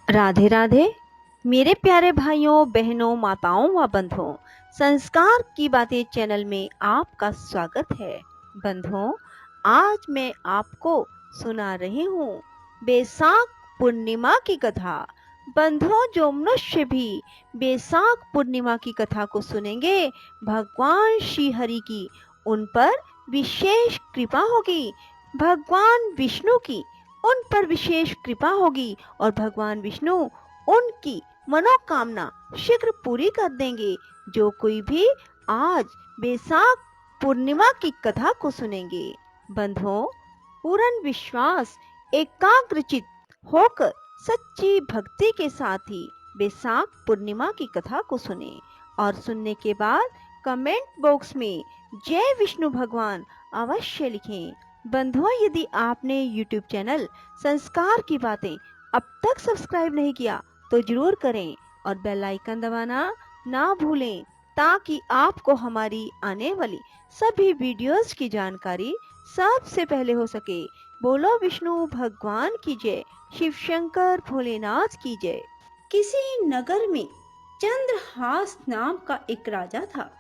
राधे राधे मेरे प्यारे भाइयों बहनों माताओं व बंधुओं, संस्कार की बातें चैनल में आपका स्वागत है। बंधुओं, आज मैं आपको सुना रही हूँ बैसाख पूर्णिमा की कथा। बंधुओं, जो मनुष्य भी बैसाख पूर्णिमा की कथा को सुनेंगे, भगवान श्री हरि की उन पर विशेष कृपा होगी, भगवान विष्णु की उन पर विशेष कृपा होगी और भगवान विष्णु उनकी मनोकामना शीघ्र पूरी कर देंगे। जो कोई भी आज बैसाख पूर्णिमा की कथा को सुनेंगे। बंधुओं, पूर्ण विश्वास एकाग्रचित होकर सच्ची भक्ति के साथ ही बैसाख पूर्णिमा की कथा को सुने और सुनने के बाद कमेंट बॉक्स में जय विष्णु भगवान अवश्य लिखें। बंधुओं, यदि आपने YouTube चैनल संस्कार की बातें अब तक सब्सक्राइब नहीं किया तो जरूर करें और बेल आइकन दबाना ना भूलें, ताकि आपको हमारी आने वाली सभी वीडियोस की जानकारी सबसे पहले हो सके। बोलो विष्णु भगवान की जय, शिव शंकर भोलेनाथ की जय। किसी नगर में चंद्रहास नाम का एक राजा था।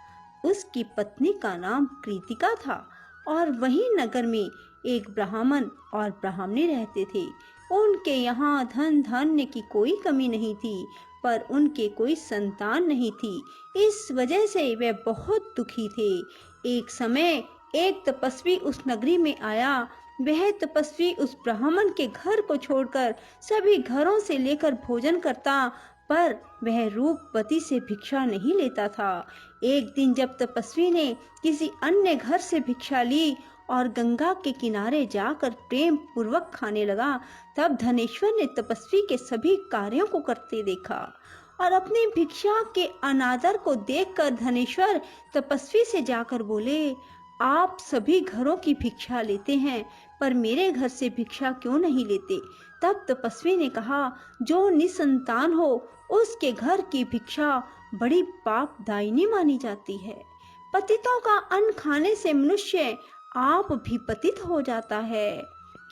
उसकी पत्नी का नाम कृतिका था और वही नगर में एक ब्राह्मण और ब्राह्मणी रहते थे। उनके यहाँ धन धान्य की कोई कमी नहीं थी, पर उनके कोई संतान नहीं थी। इस वजह से वे बहुत दुखी थे। एक समय एक तपस्वी उस नगरी में आया। वह तपस्वी उस ब्राह्मण के घर को छोड़कर सभी घरों से लेकर भोजन करता, पर वह रूपवती से भिक्षा नहीं लेता था। एक दिन जब तपस्वी ने किसी अन्य घर से भिक्षा ली और गंगा के किनारे जाकर प्रेम पूर्वक खाने लगा, तब धनेश्वर ने तपस्वी के सभी कार्यों को करते देखा और अपनी भिक्षा के अनादर को देखकर धनेश्वर तपस्वी से जाकर बोले, आप सभी घरों की भिक्षा लेते हैं, पर मेरे घर से भिक्षा क्यों नहीं लेते? तब तपस्वी ने कहा, जो निसंतान हो उसके घर की भिक्षा बड़ी पापदायिनी मानी जाती है। पतितों का अन्न खाने से मनुष्य आप भी पतित हो जाता है।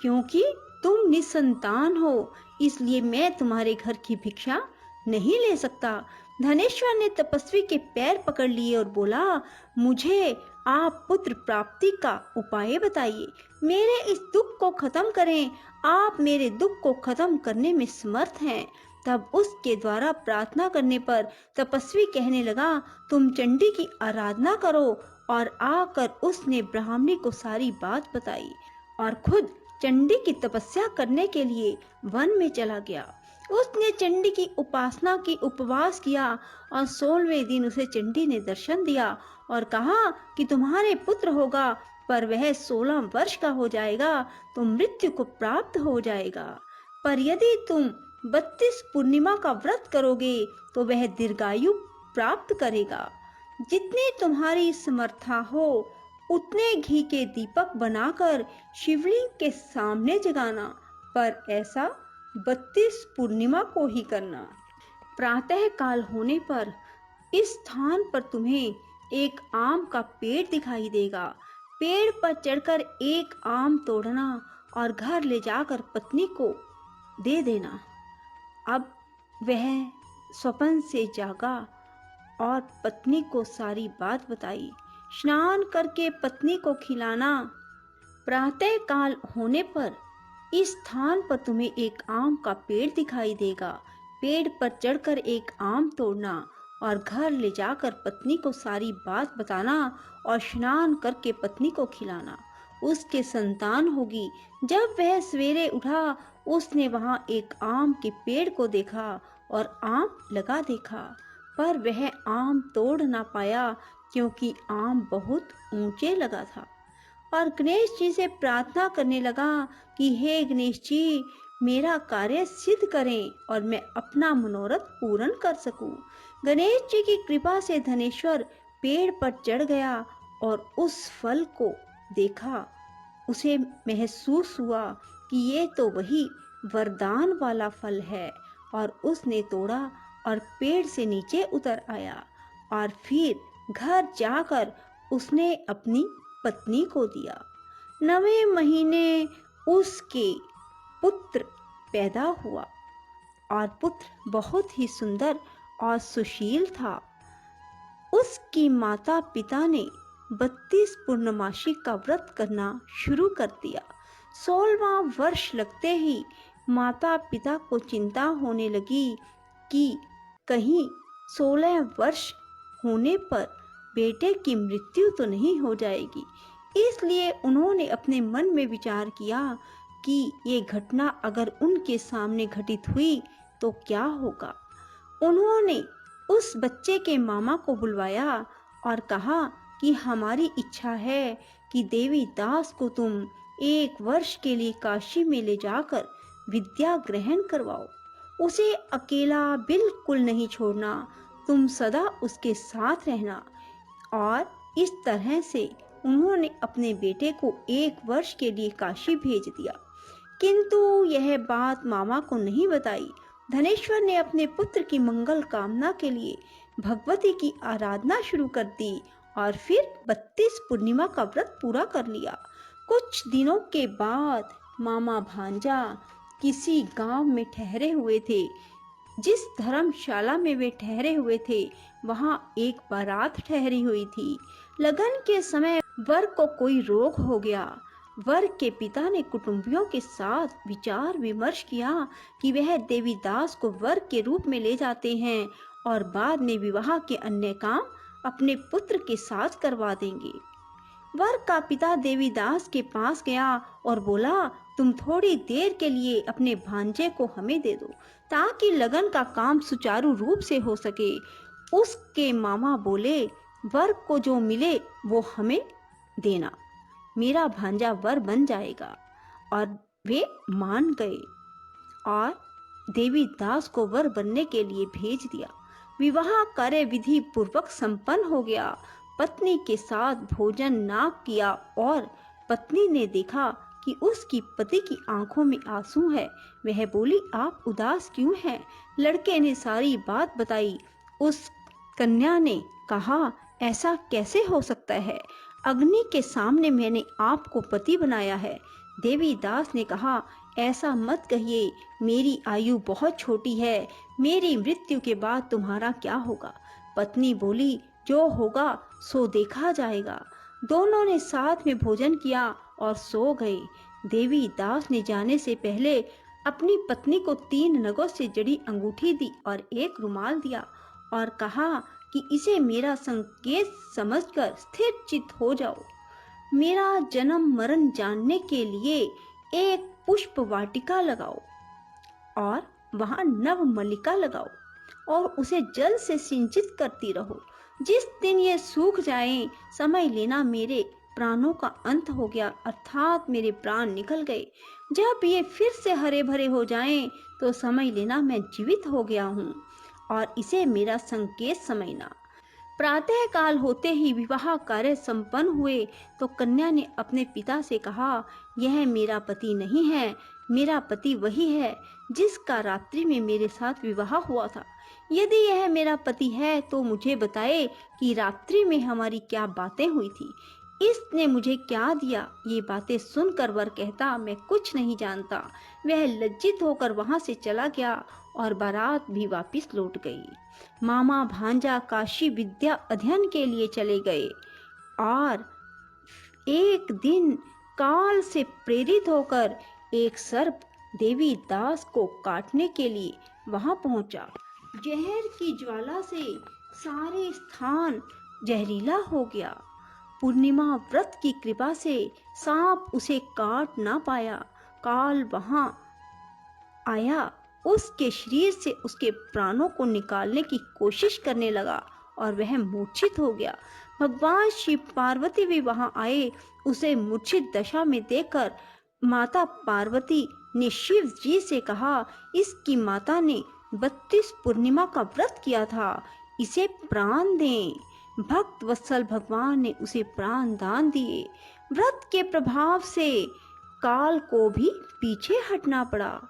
क्योंकि तुम निसंतान हो, इसलिए मैं तुम्हारे घर की भिक्षा नहीं ले सकता। धनेश्वर ने तपस्वी के पैर पकड़ लिए और बोला, मुझे आप पुत्र प्राप्ति का उपाय बताइए, मेरे इस दुख को खत्म करें। आप मेरे दुख को खत्म करने में समर्थ हैं। तब उसके द्वारा प्रार्थना करने पर तपस्वी कहने लगा, तुम चंडी की आराधना करो। और आकर उसने ब्राह्मणी को सारी बात बताई और खुद चंडी की तपस्या करने के लिए वन में चला गया। उसने चंडी की उपासना की, उपवास किया और 16वें दिन उसे चंडी ने दर्शन दिया और कहा कि तुम्हारे पुत्र होगा, पर वह 16 वर्ष का हो जाएगा तो मृत्यु को प्राप्त हो जाएगा। पर यदि तुम 32 पूर्णिमा का व्रत करोगे तो वह दीर्घायु प्राप्त करेगा। जितनी तुम्हारी समर्था हो उतने घी के दीपक बनाकर शिवलिंग के सामने जगाना, पर ऐसा 32 पूर्णिमा को ही करना। प्रातः काल होने पर इस स्थान पर तुम्हें एक आम का पेड़ दिखाई देगा। पेड़ पर चढ़कर एक आम तोड़ना और घर ले जाकर पत्नी को दे देना। अब वह स्वप्न से जागा और पत्नी को सारी बात बताई। स्नान करके पत्नी को खिलाना। प्रातः काल होने पर इस स्थान पर तुम्हें एक आम का पेड़ दिखाई देगा। पेड़ पर चढ़कर एक आम तोड़ना और घर ले जाकर पत्नी को सारी बात बताना और स्नान करके पत्नी को खिलाना। उसके संतान होगी। जब वह सवेरे उठा, उसने वहां एक आम के पेड़ को देखा और आम लगा देखा, पर वह आम तोड़ ना पाया क्योंकि आम बहुत ऊंचे लगा था। और गणेश जी से प्रार्थना करने लगा कि हे गणेश जी, मेरा कार्य सिद्ध करें और मैं अपना मनोरथ पूर्ण कर सकूं। गणेश जी की कृपा से धनेश्वर पेड़ पर चढ़ गया और उस फल को देखा। उसे महसूस हुआ कि ये तो वही वरदान वाला फल है और उसने तोड़ा और पेड़ से नीचे उतर आया और फिर घर जाकर उसने अपनी पत्नी को दिया। 9वें महीने उसके पुत्र पैदा हुआ और पुत्र बहुत ही सुंदर और सुशील था। उसकी माता पिता ने 32 पूर्णमासी का व्रत करना शुरू कर दिया। 16वां वर्ष लगते ही माता पिता को चिंता होने लगी कि कहीं 16 वर्ष होने पर बेटे की मृत्यु तो नहीं हो जाएगी। इसलिए उन्होंने अपने मन में विचार किया कि ये घटना अगर उनके सामने घटित हुई तो क्या होगा। उन्होंने उस बच्चे के मामा को बुलवाया और कहा कि हमारी इच्छा है कि देवी दास को तुम 1 वर्ष के लिए काशी में ले जाकर विद्या ग्रहण करवाओ। उसे अकेला बिल्कुल नहीं छोड़ना, तुम सदा उसके साथ रहना। और इस तरह से उन्होंने अपने बेटे को 1 वर्ष के लिए काशी भेज दिया। किंतु यह बात मामा को नहीं बताई। धनेश्वर ने अपने पुत्र की मंगल कामना के लिए भगवती की आराधना शुरू कर दी और फिर 32 पूर्णिमा का व्रत पूरा कर लिया। कुछ दिनों के बाद मामा भांजा किसी गांव में ठहरे हुए थे। जिस धर्मशाला में वे ठहरे हुए थे वहां एक बारात ठहरी हुई थी। लगन के समय वर को कोई रोग हो गया। वर के पिता ने कुटुंबियों के साथ विचार विमर्श किया कि वह देवीदास को वर के रूप में ले जाते हैं और बाद में विवाह के अन्य काम अपने पुत्र के साथ करवा देंगे। वर का पिता देवीदास के पास गया और बोला, तुम थोड़ी देर के लिए अपने भांजे को हमें दे दो ताकि लगन का काम सुचारू रूप से हो सके। उसके मामा बोले, वर को जो मिले वो हमें देना, मेरा भांजा वर बन जाएगा। और वे मान गए और देवीदास को वर बनने के लिए भेज दिया। विवाह कार्य विधि पूर्वक संपन्न हो गया। पत्नी के साथ भोजन नाग किया और पत्नी ने देखा कि उसकी पति की आंखों में आंसू है। वह बोली, आप उदास क्यों हैं? लड़के ने सारी बात बताई। उस कन्या ने कहा, ऐसा कैसे हो सकता है? अग्नि के सामने मैंने आपको पति बनाया है। देवीदास ने कहा, ऐसा मत कहिए, मेरी आयु बहुत छोटी है, मेरी मृत्यु के बाद तुम्हारा क्या होगा? पत्नी बोली, जो होगा सो देखा जाएगा। दोनों ने साथ में भोजन किया और सो गए। देवीदास ने जाने से पहले अपनी पत्नी को 3 नगों से जड़ी अंगूठी दी और एक रुमाल दिया और कहा कि इसे मेरा संकेत समझकर स्थिर चित्त हो जाओ। मेरा जन्म मरण जानने के लिए एक पुष्प वाटिका लगाओ और वहां नव मल्लिका लगाओ और उसे जल से सिंचित करती रहो। जिस दिन ये सूख जाए समझ लेना मेरे प्राणों का अंत हो गया, अर्थात मेरे प्राण निकल गए। जब ये फिर से हरे भरे हो जाएं तो समझ लेना मैं जीवित हो गया हूँ और इसे मेरा संकेत समझना। प्रातः काल होते ही विवाह कार्य संपन्न हुए तो कन्या ने अपने पिता से कहा, यह मेरा पति नहीं है, मेरा पति वही है जिसका रात्रि में मेरे साथ विवाह हुआ था। यदि यह मेरा पति है तो मुझे बताए कि रात्रि में हमारी क्या बातें हुई थी, इसने मुझे क्या दिया। ये बातें सुनकर वर कहता, मैं कुछ नहीं जानता। वह लज्जित होकर वहां से चला गया और बारात भी वापस लौट गई। मामा भांजा काशी विद्या अध्ययन के लिए चले गए और एक दिन काल से प्रेरित होकर एक सर्प देवीदास को काटने के लिए वहां पहुंचा। जहर की ज्वाला से सारे स्थान जहरीला हो गया। पूर्णिमा व्रत की कृपा से सांप उसे काट ना पाया। काल वहां आया, उसके शरीर से उसके प्राणों को निकालने की कोशिश करने लगा और वह मूर्छित हो गया। भगवान शिव पार्वती भी वहां आए। उसे मूर्छित दशा में देखकर माता पार्वती ने शिव जी से कहा, इसकी माता ने 32 पूर्णिमा का व्रत किया था, इसे प्राण दें। भक्त वत्सल भगवान ने उसे प्राण दान दिए। व्रत के प्रभाव से काल को भी पीछे हटना पड़ा।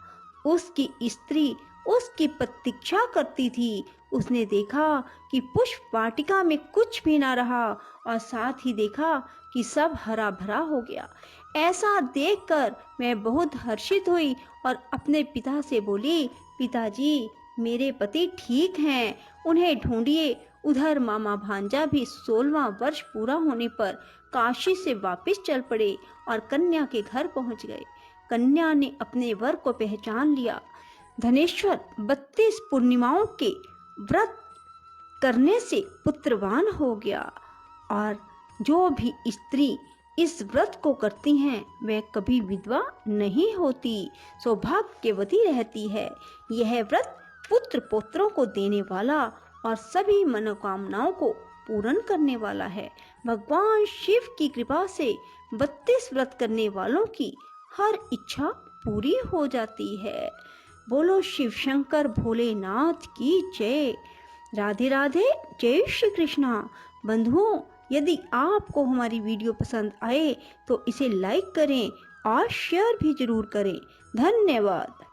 उसकी स्त्री उसकी प्रतीक्षा करती थी। उसने देखा कि पुष्प वाटिका में कुछ भी ना रहा और साथ ही देखा कि सब हरा भरा हो गया। ऐसा देखकर मैं बहुत हर्षित हुई और अपने पिता से बोली, पिताजी मेरे पति ठीक हैं, उन्हें ढूंढिए। उधर मामा भांजा भी 16वां वर्ष पूरा होने पर काशी से वापस चल पड़े और कन्या के घर पहुंच गए। कन्या ने अपने वर को पहचान लिया। धनेश्वर 32 पूर्णिमाओं के व्रत करने से पुत्रवान हो गया और जो भी स्त्री इस व्रत को करती हैं वह कभी विधवा नहीं होती, सौभाग्यवती रहती है। यह व्रत पुत्र पौत्रों को देने वाला और सभी मनोकामनाओं को पूर्ण करने वाला है। भगवान शिव की कृपा से 32 व्रत करने वालों की हर इच्छा पूरी हो जाती है। बोलो शिव शंकर भोलेनाथ की जय। राधे राधे, जय श्री कृष्णा। बंधुओं, यदि आपको हमारी वीडियो पसंद आए तो इसे लाइक करें और शेयर भी जरूर करें। धन्यवाद।